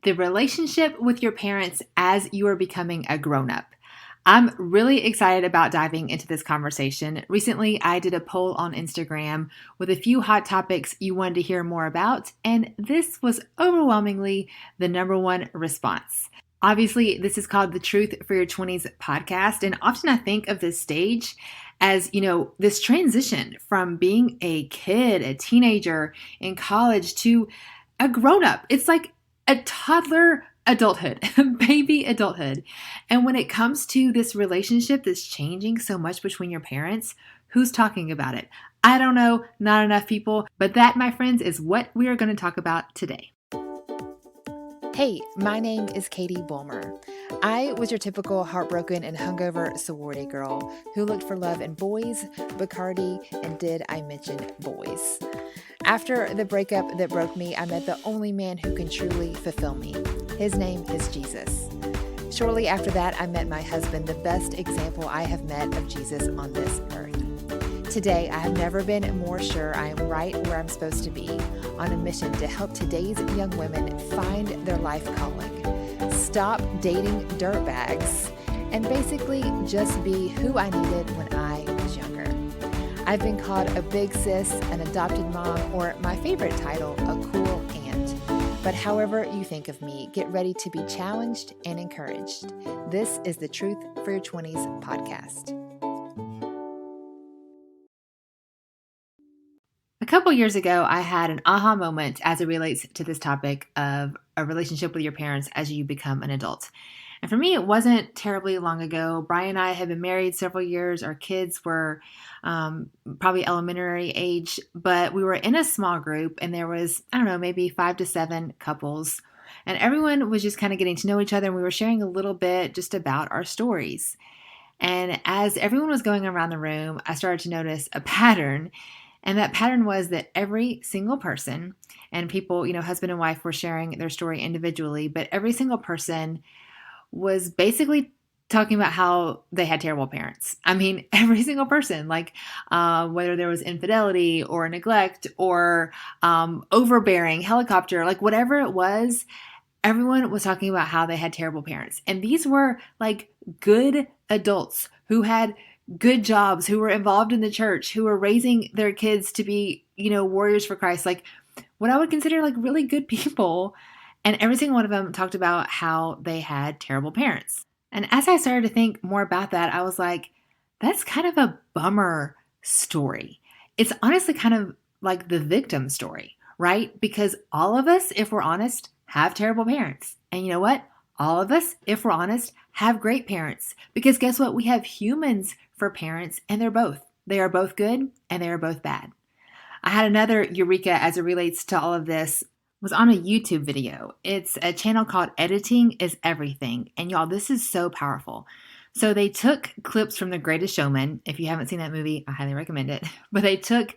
the relationship with your parents as you are becoming a grown-up. I'm really excited about diving into this conversation. Recently, I did a poll on Instagram with a few hot topics you wanted to hear more about, and this was overwhelmingly the number one response. Obviously, this is called the Truth for Your 20s podcast, and often I think of this stage as, this transition from being a kid, a teenager in college to a grown-up. It's like a toddler adulthood, baby adulthood. And when it comes to this relationship that's changing so much between your parents, who's talking about it? I don't know, not enough people, but that, my friends, is what we are going to talk about today. Hey, my name is Katie Bulmer. I was your typical heartbroken and hungover sorority girl who looked for love in boys, Bacardi, and did I mention boys? After the breakup that broke me, I met the only man who can truly fulfill me. His name is Jesus. Shortly after that, I met my husband, the best example I have met of Jesus on this earth. Today, I have never been more sure I am right where I'm supposed to be, on a mission to help today's young women find their life calling, stop dating dirtbags, and basically just be who I needed when I was younger. I've been called a big sis, an adopted mom, or my favorite title, a cool aunt. But however you think of me, get ready to be challenged and encouraged. This is the Truth for Your 20s podcast. A couple years ago, I had an aha moment as it relates to this topic of a relationship with your parents as you become an adult. And for me, it wasn't terribly long ago. Brian and I had been married several years. Our kids were probably elementary age, but we were in a small group and there was, maybe 5 to 7 couples. And everyone was just kind of getting to know each other. And we were sharing a little bit just about our stories. And as everyone was going around the room, I started to notice a pattern. And that pattern was that every single person, and people, husband and wife were sharing their story individually, but every single person was basically talking about how they had terrible parents. I mean, every single person, whether there was infidelity or neglect or overbearing, helicopter, whatever it was, everyone was talking about how they had terrible parents. And these were good adults who had good jobs, who were involved in the church, who were raising their kids to be, warriors for Christ, what I would consider really good people. And every single one of them talked about how they had terrible parents. And as I started to think more about that, I was like, that's kind of a bummer story. It's honestly kind of like the victim story, right? Because all of us, if we're honest, have terrible parents. And you know what? All of us, if we're honest, have great parents. Because guess what? We have humans for parents, and they're both. They are both good, and they are both bad. I had another eureka as it relates to all of this. Was on a YouTube video. It's a channel called Editing is Everything. And y'all, this is so powerful. So they took clips from The Greatest Showman. If you haven't seen that movie, I highly recommend it. But they took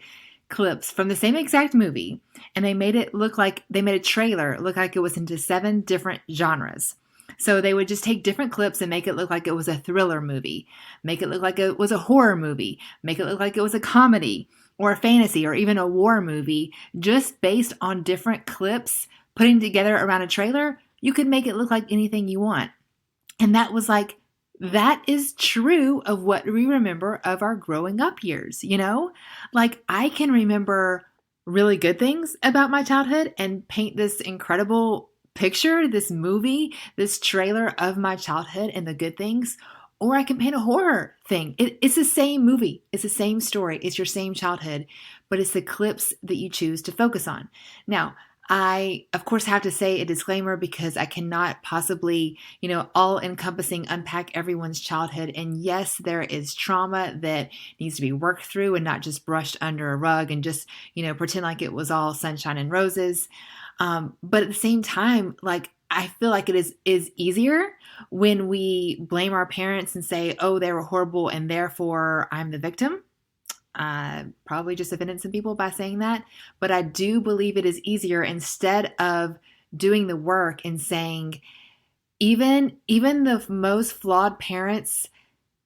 clips from the same exact movie and they made a trailer look like it was into 7 different genres. So they would just take different clips and make it look like it was a thriller movie, make it look like it was a horror movie, make it look like it was a comedy or a fantasy or even a war movie, just based on different clips putting together around a trailer. You could make it look like anything you want. And that was that is true of what we remember of our growing up years, I can remember really good things about my childhood and paint this incredible picture, this movie, this trailer of my childhood and the good things, or I can paint a horror thing. It's the same movie. It's the same story. It's your same childhood, but it's the clips that you choose to focus on. Now, I, of course, have to say a disclaimer because I cannot possibly, all-encompassing unpack everyone's childhood. And yes, there is trauma that needs to be worked through and not just brushed under a rug and just, pretend like it was all sunshine and roses. But at the same time, I feel like it is easier when we blame our parents and say, oh, they were horrible and therefore I'm the victim. Probably just offended some people by saying that. But I do believe it is easier instead of doing the work and saying, even the most flawed parents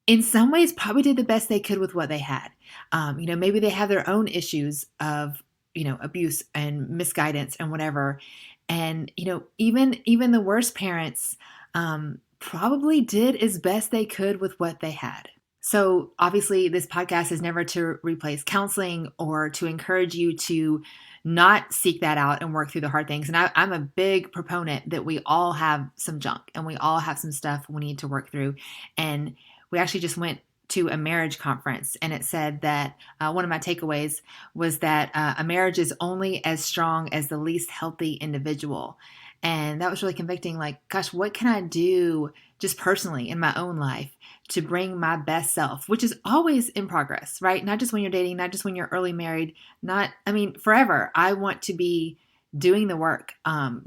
in some ways probably did the best they could with what they had. Maybe they have their own issues of abuse and misguidance and whatever. And, even the worst parents probably did as best they could with what they had. So obviously, this podcast is never to replace counseling or to encourage you to not seek that out and work through the hard things. And I'm a big proponent that we all have some junk and we all have some stuff we need to work through. And we actually just went to a marriage conference, and it said that one of my takeaways was that a marriage is only as strong as the least healthy individual. And that was really convicting. Like, gosh, what can I do just personally in my own life to bring my best self, which is always in progress, right? Not just when you're dating, not just when you're early married, forever. I want to be doing the work,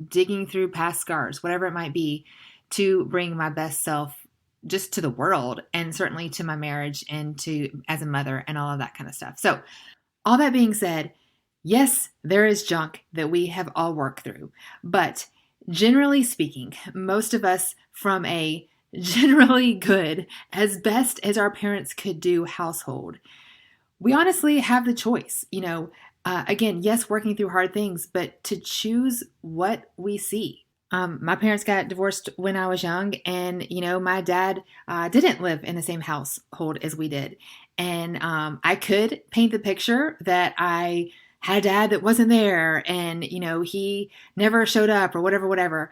digging through past scars, whatever it might be, to bring my best self just to the world, and certainly to my marriage and to as a mother and all of that kind of stuff. So all that being said, yes, there is junk that we have all worked through, but generally speaking, most of us from a generally good, as best as our parents could do household, we honestly have the choice, again, yes, working through hard things, but to choose what we see. My parents got divorced when I was young, and my dad didn't live in the same household as we did. And I could paint the picture that I had a dad that wasn't there, and he never showed up or whatever.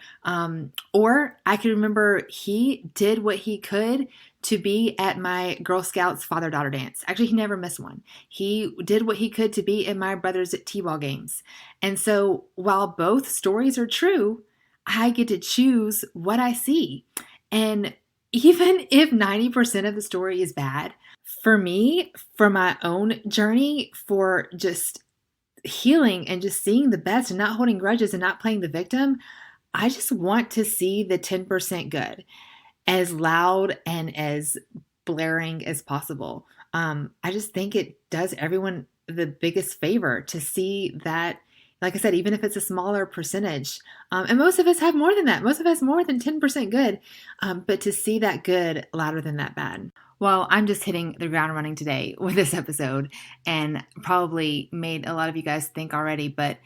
Or I could remember he did what he could to be at my Girl Scouts father-daughter dance. Actually, he never missed one. He did what he could to be in my brother's t-ball games. And so while both stories are true, I get to choose what I see. And even if 90% of the story is bad, for me, for my own journey, for just healing and just seeing the best and not holding grudges and not playing the victim, I just want to see the 10% good as loud and as blaring as possible. I just think it does everyone the biggest favor to see that. Like I said, even if it's a smaller percentage, and most of us have more than that. Most of us more than 10% good, but to see that good louder than that bad. Well, I'm just hitting the ground running today with this episode, and probably made a lot of you guys think already. But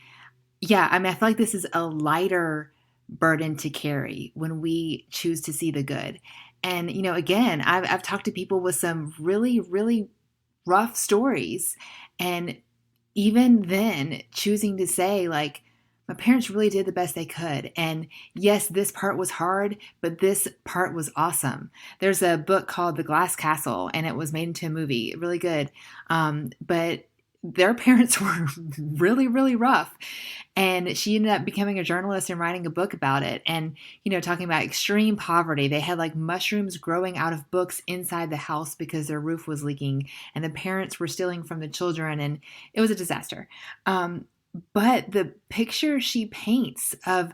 yeah, I feel like this is a lighter burden to carry when we choose to see the good. And again, I've talked to people with some really, really rough stories, and even then choosing to say, like, my parents really did the best they could. And yes, this part was hard, but this part was awesome. There's a book called The Glass Castle, and it was made into a movie. Really good. But their parents were really, really rough. And she ended up becoming a journalist and writing a book about it. And, talking about extreme poverty. They had like mushrooms growing out of books inside the house because their roof was leaking, and the parents were stealing from the children, and it was a disaster. But the picture she paints of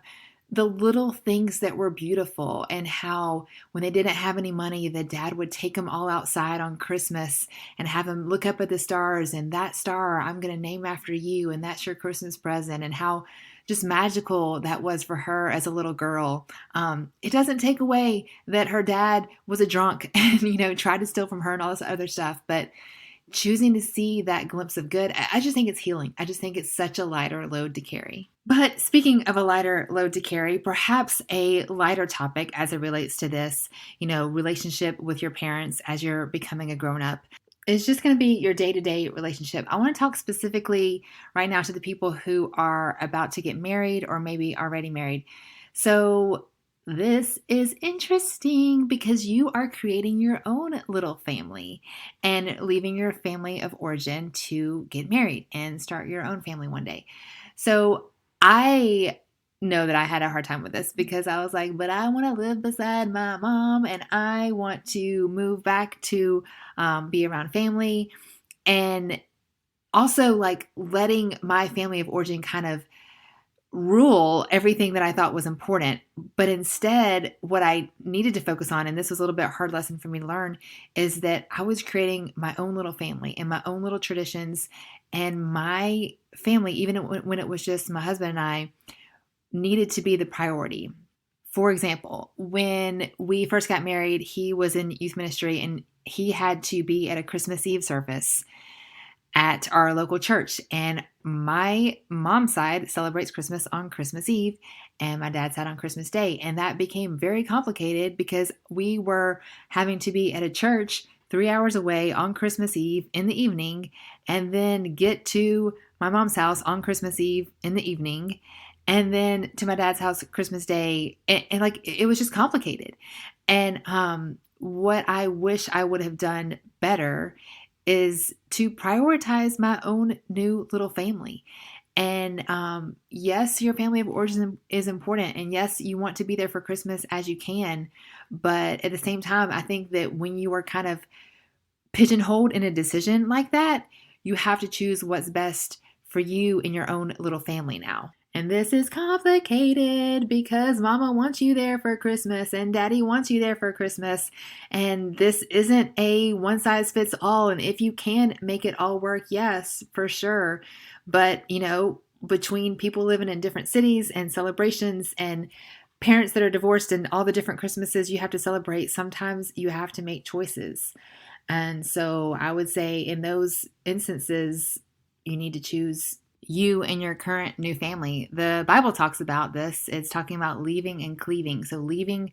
the little things that were beautiful, and how when they didn't have any money, the dad would take them all outside on Christmas and have them look up at the stars, and that star I'm going to name after you, and that's your Christmas present, and how just magical that was for her as a little girl. It doesn't take away that her dad was a drunk and, tried to steal from her and all this other stuff, but choosing to see that glimpse of good, I just think it's healing. I just think it's such a lighter load to carry. But speaking of a lighter load to carry, perhaps a lighter topic as it relates to this, relationship with your parents as you're becoming a grown-up, is just going to be your day-to-day relationship. I want to talk specifically right now to the people who are about to get married or maybe already married. So this is interesting because you are creating your own little family and leaving your family of origin to get married and start your own family one day. So I know that I had a hard time with this because I was like, but I want to live beside my mom, and I want to move back to be around family, and also like letting my family of origin kind of rule everything that I thought was important. But instead, what I needed to focus on, and this was a little bit hard lesson for me to learn, is that I was creating my own little family and my own little traditions, and my family, even when it was just my husband and I, needed to be the priority. For example, when we first got married, he was in youth ministry and he had to be at a Christmas Eve service. at our local church. And my mom's side celebrates Christmas on Christmas Eve, and my dad's side on Christmas Day. And that became very complicated because we were having to be at a church 3 hours away on Christmas Eve in the evening, and then get to my mom's house on Christmas Eve in the evening, and then to my dad's house Christmas Day. And like, it was just complicated. And what I wish I would have done better is to prioritize my own new little family. And yes, your family of origin is important. And yes, you want to be there for Christmas as you can. But at the same time, I think that when you are kind of pigeonholed in a decision like that, you have to choose what's best for you in your own little family now. And this is complicated because mama wants you there for Christmas and daddy wants you there for Christmas. And this isn't a one size fits all. And if you can make it all work, yes, for sure. But, between people living in different cities and celebrations and parents that are divorced and all the different Christmases you have to celebrate, sometimes you have to make choices. And so I would say in those instances, you need to choose you and your current new family. The Bible talks about this. It's talking about leaving and cleaving. So leaving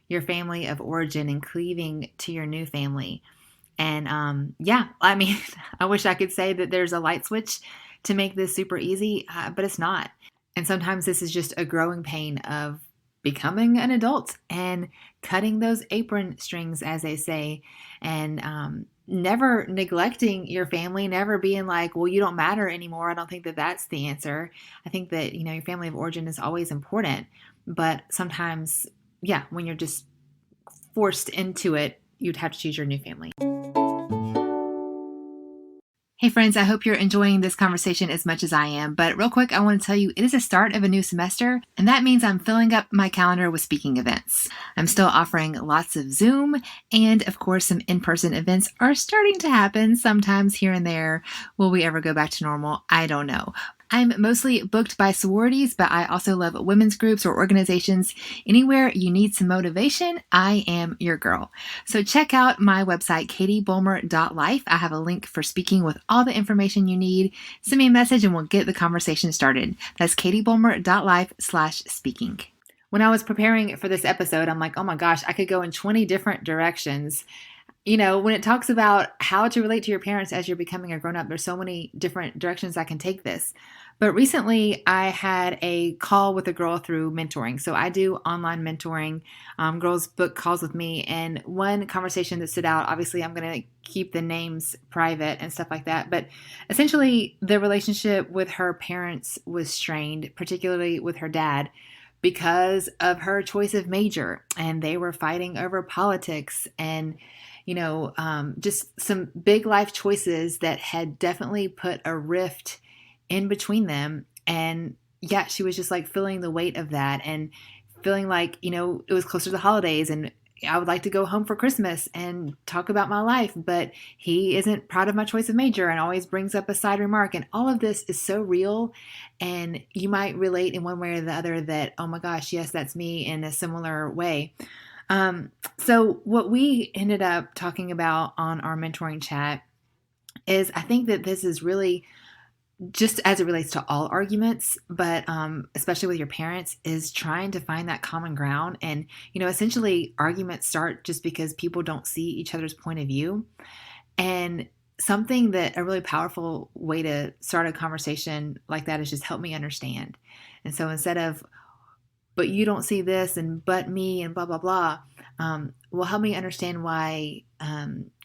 your family of origin and cleaving to your new family. And I wish I could say that there's a light switch to make this super easy, but it's not. And sometimes this is just a growing pain of becoming an adult and cutting those apron strings, as they say, and never neglecting your family, never being like, well, you don't matter anymore. I don't think that that's the answer. I think that, your family of origin is always important. But sometimes, when you're just forced into it, you'd have to choose your new family. Hey friends, I hope you're enjoying this conversation as much as I am. But real quick, I want to tell you it is the start of a new semester, and that means I'm filling up my calendar with speaking events. I'm still offering lots of Zoom, and of course, some in-person events are starting to happen sometimes here and there. Will we ever go back to normal? I don't know. I'm mostly booked by sororities, but I also love women's groups or organizations. Anywhere you need some motivation, I am your girl. So check out my website, katiebulmer.life. I have a link for speaking with all the information you need. Send me a message and we'll get the conversation started. That's katiebulmer.life/speaking. When I was preparing for this episode, I'm like, oh my gosh, I could go in 20 different directions. When it talks about how to relate to your parents as you're becoming a grown-up, there's so many different directions I can take this. But recently, I had a call with a girl through mentoring. So I do online mentoring. Girls book calls with me. And one conversation that stood out, obviously, I'm going to keep the names private and stuff like that. But essentially, the relationship with her parents was strained, particularly with her dad, because of her choice of major. And they were fighting over politics and just some big life choices that had definitely put a rift in between them. And she was just like feeling the weight of that and feeling like, it was closer to the holidays and I would like to go home for Christmas and talk about my life, but he isn't proud of my choice of major and always brings up a side remark. And all of this is so real. And you might relate in one way or the other that, oh my gosh, yes, that's me in a similar way. So what we ended up talking about on our mentoring chat is I think that this is really just as it relates to all arguments, but especially with your parents, is trying to find that common ground. And, essentially arguments start just because people don't see each other's point of view. And something that a really powerful way to start a conversation like that is just help me understand. And so instead of, but you don't see this and but me and blah, blah, blah, will help me understand why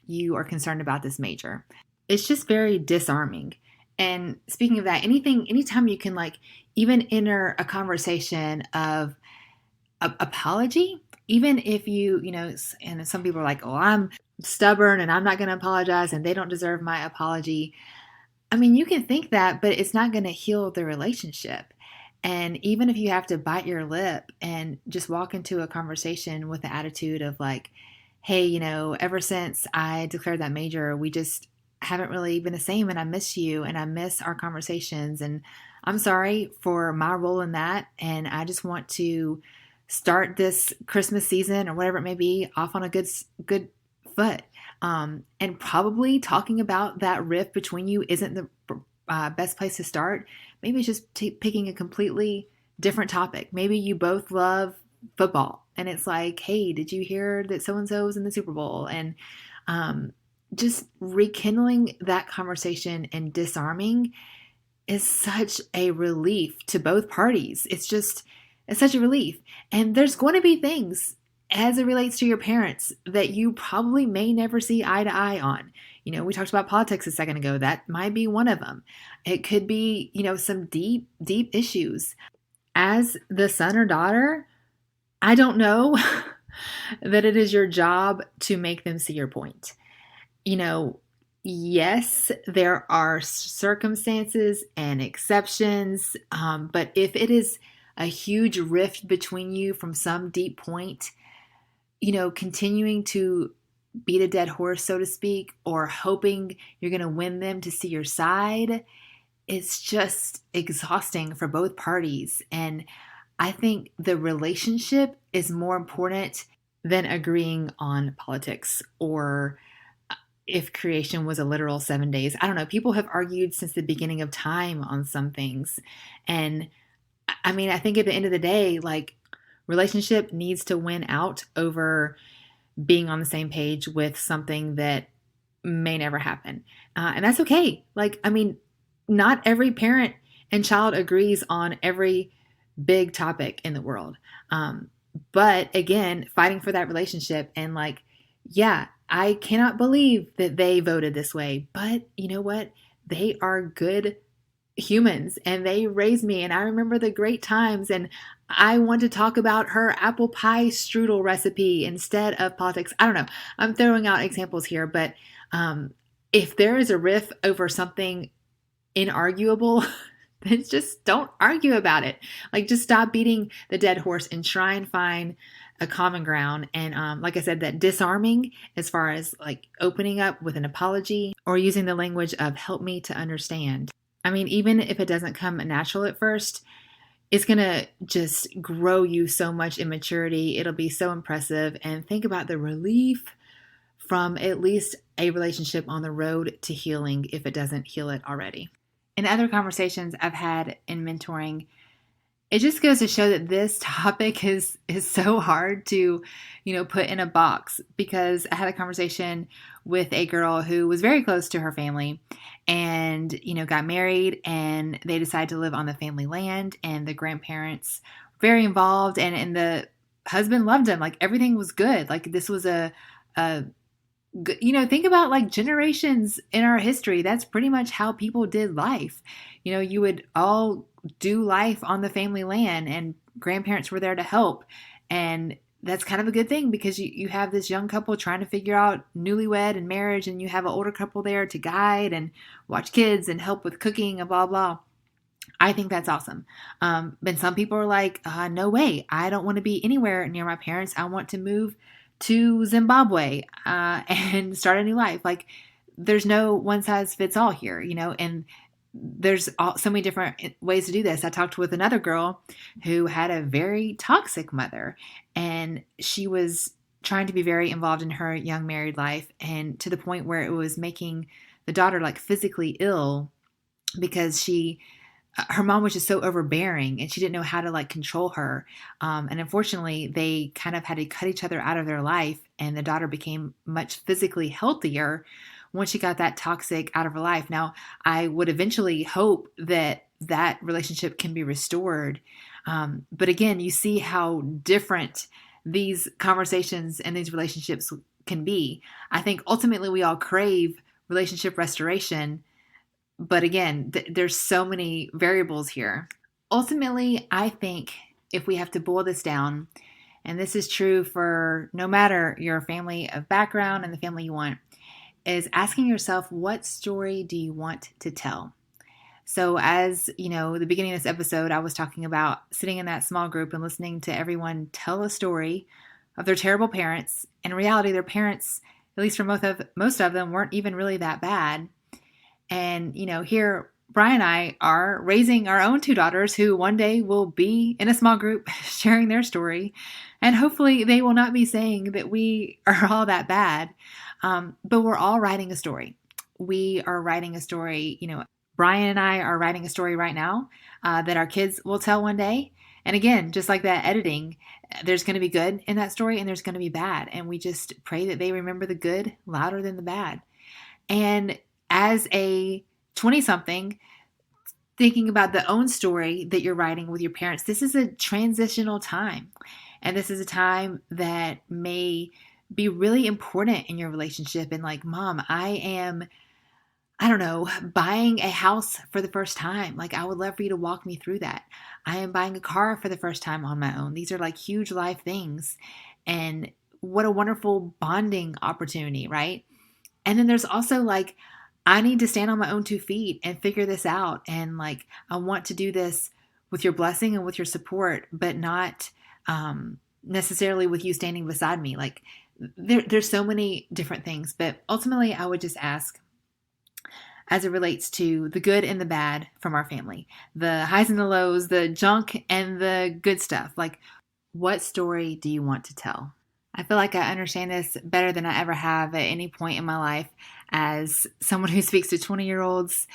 you are concerned about this major. It's just very disarming. And speaking of that, anytime you can even enter a conversation of apology, even if you, and some people are like, oh, I'm stubborn and I'm not going to apologize and they don't deserve my apology. I mean, you can think that, but it's not going to heal the relationship. And even if you have to bite your lip and just walk into a conversation with the attitude of like, hey, ever since I declared that major, we just haven't really been the same and I miss you and I miss our conversations and I'm sorry for my role in that. And I just want to start this Christmas season or whatever it may be off on a good foot. And probably talking about that rift between you isn't the best place to start. Maybe it's just picking a completely different topic. Maybe you both love football and it's like, hey, did you hear that so and so is in the Super Bowl? And um, just rekindling that conversation and disarming is such a relief to both parties. It's such a relief. And there's going to be things as it relates to your parents that you probably may never see eye to eye on. We talked about politics a second ago. That might be one of them. It could be, some deep, deep issues. As the son or daughter, I don't know that it is your job to make them see your point. You know, yes, there are circumstances and exceptions, but if it is a huge rift between you from some deep point, continuing to beat a dead horse, so to speak, or hoping you're going to win them to see your side, it's just exhausting for both parties. And I think the relationship is more important than agreeing on politics or if creation was a literal 7 days. I don't know. People have argued since the beginning of time on some things. And I mean, I think at the end of the day, like, relationship needs to win out over being on the same page with something that may never happen. And that's okay. Like, I mean, not every parent and child agrees on every big topic in the world. But again, fighting for that relationship and like, yeah, I cannot believe that they voted this way, but you know what? They are good humans and they raised me and I remember the great times and I want to talk about her apple pie strudel recipe instead of politics. I don't know. I'm throwing out examples here, but if there is a riff over something inarguable, then just don't argue about it. Like, just stop beating the dead horse and try and find a common ground. And like I said, that disarming as far as like opening up with an apology or using the language of help me to understand. I mean, even if it doesn't come natural at first, it's going to just grow you so much in maturity. It'll be so impressive. And think about the relief from at least a relationship on the road to healing if it doesn't heal it already. In other conversations I've had in mentoring, it just goes to show that this topic is so hard to, put in a box, because I had a conversation with a girl who was very close to her family and, got married and they decided to live on the family land and the grandparents were very involved and the husband loved him. Like, everything was good. Like, this was a think about like generations in our history. That's pretty much how people did life. You would all do life on the family land and grandparents were there to help. And that's kind of a good thing because you have this young couple trying to figure out newlywed and marriage, and you have an older couple there to guide and watch kids and help with cooking and blah, blah. I think that's awesome. But some people are like, no way. I don't want to be anywhere near my parents. I want to move to Zimbabwe and start a new life. Like, there's no one size fits all here, and there's so many different ways to do this. I talked with another girl who had a very toxic mother, and she was trying to be very involved in her young married life, and to the point where it was making the daughter like physically ill because her mom was just so overbearing and she didn't know how to like control her. And unfortunately, they kind of had to cut each other out of their life, and the daughter became much physically healthier once she got that toxic out of her life. Now, I would eventually hope that that relationship can be restored. But again, you see how different these conversations and these relationships can be. I think ultimately we all crave relationship restoration. But again, there's so many variables here. Ultimately, I think if we have to boil this down, and this is true for no matter your family of background and the family you want, is asking yourself, what story do you want to tell? So as, the beginning of this episode, I was talking about sitting in that small group and listening to everyone tell a story of their terrible parents. In reality, their parents, at least for most of them, weren't even really that bad. And, here Brian and I are raising our own two daughters who one day will be in a small group sharing their story. And hopefully they will not be saying that we are all that bad. But we're all writing a story. We are writing a story, Brian and I are writing a story right now that our kids will tell one day. And again, just like that editing, there's going to be good in that story and there's going to be bad. And we just pray that they remember the good louder than the bad. And as a 20-something, thinking about the own story that you're writing with your parents, this is a transitional time. And this is a time that may be really important in your relationship. And like, Mom, I don't know, buying a house for the first time. Like, I would love for you to walk me through that. I am buying a car for the first time on my own. These are like huge life things. And what a wonderful bonding opportunity, right? And then there's also like, I need to stand on my own 2 feet and figure this out. And like, I want to do this with your blessing and with your support, but not necessarily with you standing beside me. Like, there's so many different things. But ultimately, I would just ask, as it relates to the good and the bad from our family, the highs and the lows, the junk and the good stuff, like, what story do you want to tell? I feel like I understand this better than I ever have at any point in my life as someone who speaks to 20-year-olds,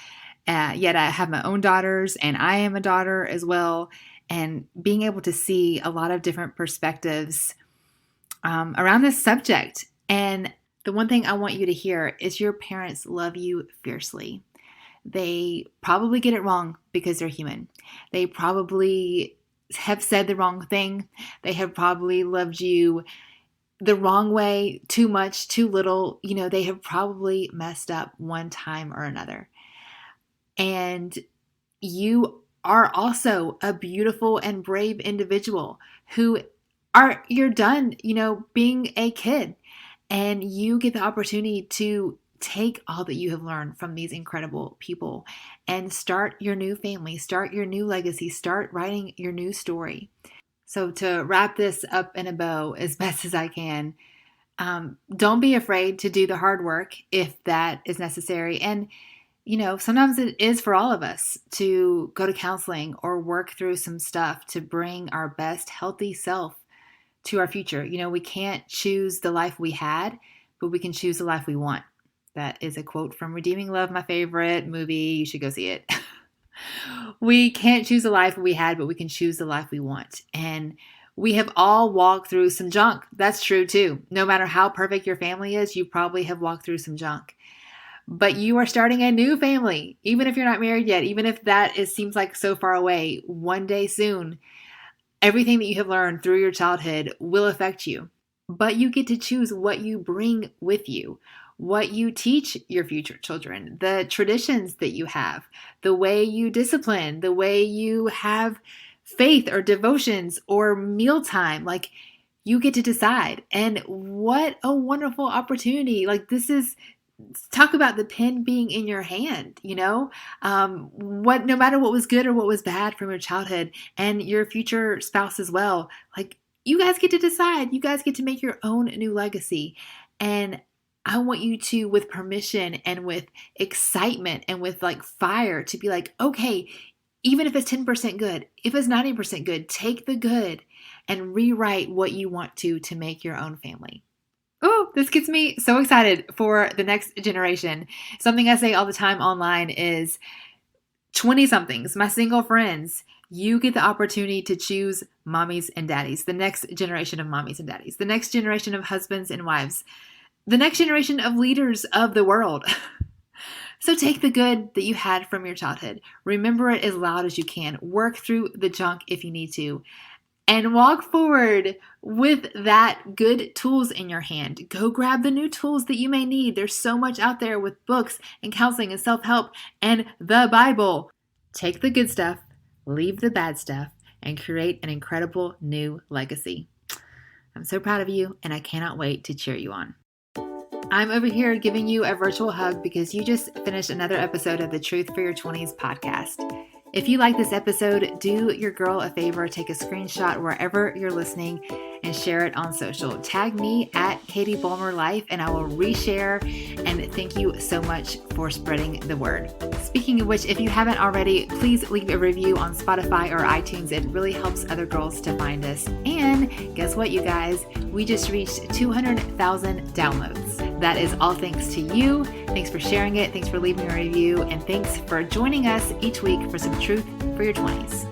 yet I have my own daughters and I am a daughter as well. And being able to see a lot of different perspectives around this subject. And the one thing I want you to hear is your parents love you fiercely. They probably get it wrong because they're human. They probably have said the wrong thing. They have probably loved you the wrong way, too much, too little. They have probably messed up one time or another. And you are also a beautiful and brave individual you're done, being a kid. And you get the opportunity to take all that you have learned from these incredible people and start your new family, start your new legacy, start writing your new story. So to wrap this up in a bow as best as I can, don't be afraid to do the hard work if that is necessary. And, sometimes it is for all of us to go to counseling or work through some stuff to bring our best healthy self to our future. We can't choose the life we had, but we can choose the life we want. That is a quote from Redeeming Love, my favorite movie. You should go see it. We can't choose the life we had, but we can choose the life we want. And we have all walked through some junk. That's true too. No matter how perfect your family is, you probably have walked through some junk. But you are starting a new family, even if you're not married yet, even if seems like so far away. One day soon, everything that you have learned through your childhood will affect you. But you get to choose what you bring with you, what you teach your future children, the traditions that you have, the way you discipline, the way you have faith or devotions or mealtime. Like, you get to decide. And what a wonderful opportunity. Like, talk about the pen being in your hand, no matter what was good or what was bad from your childhood and your future spouse as well. Like, you guys get to decide. You guys get to make your own new legacy. And I want you to, with permission and with excitement and with like fire, to be like, okay, even if it's 10% good, if it's 90% good, take the good and rewrite what you want to make your own family. Oh, this gets me so excited for the next generation. Something I say all the time online is 20-somethings, my single friends, you get the opportunity to choose mommies and daddies, the next generation of mommies and daddies, the next generation of husbands and wives, the next generation of leaders of the world. So take the good that you had from your childhood. Remember it as loud as you can. Work through the junk if you need to. And walk forward with that good tools in your hand. Go grab the new tools that you may need. There's so much out there with books and counseling and self-help and the Bible. Take the good stuff, leave the bad stuff, and create an incredible new legacy. I'm so proud of you, and I cannot wait to cheer you on. I'm over here giving you a virtual hug because you just finished another episode of the Truth for Your 20s podcast. If you like this episode, do your girl a favor, take a screenshot wherever you're listening and share it on social. Tag me at Katie Bulmer Life and I will reshare. And thank you so much for spreading the word. Speaking of which, if you haven't already, please leave a review on Spotify or iTunes. It really helps other girls to find us. And guess what, you guys? We just reached 200,000 downloads. That is all thanks to you. Thanks for sharing it. Thanks for leaving a review. And thanks for joining us each week for some truth for your 20s.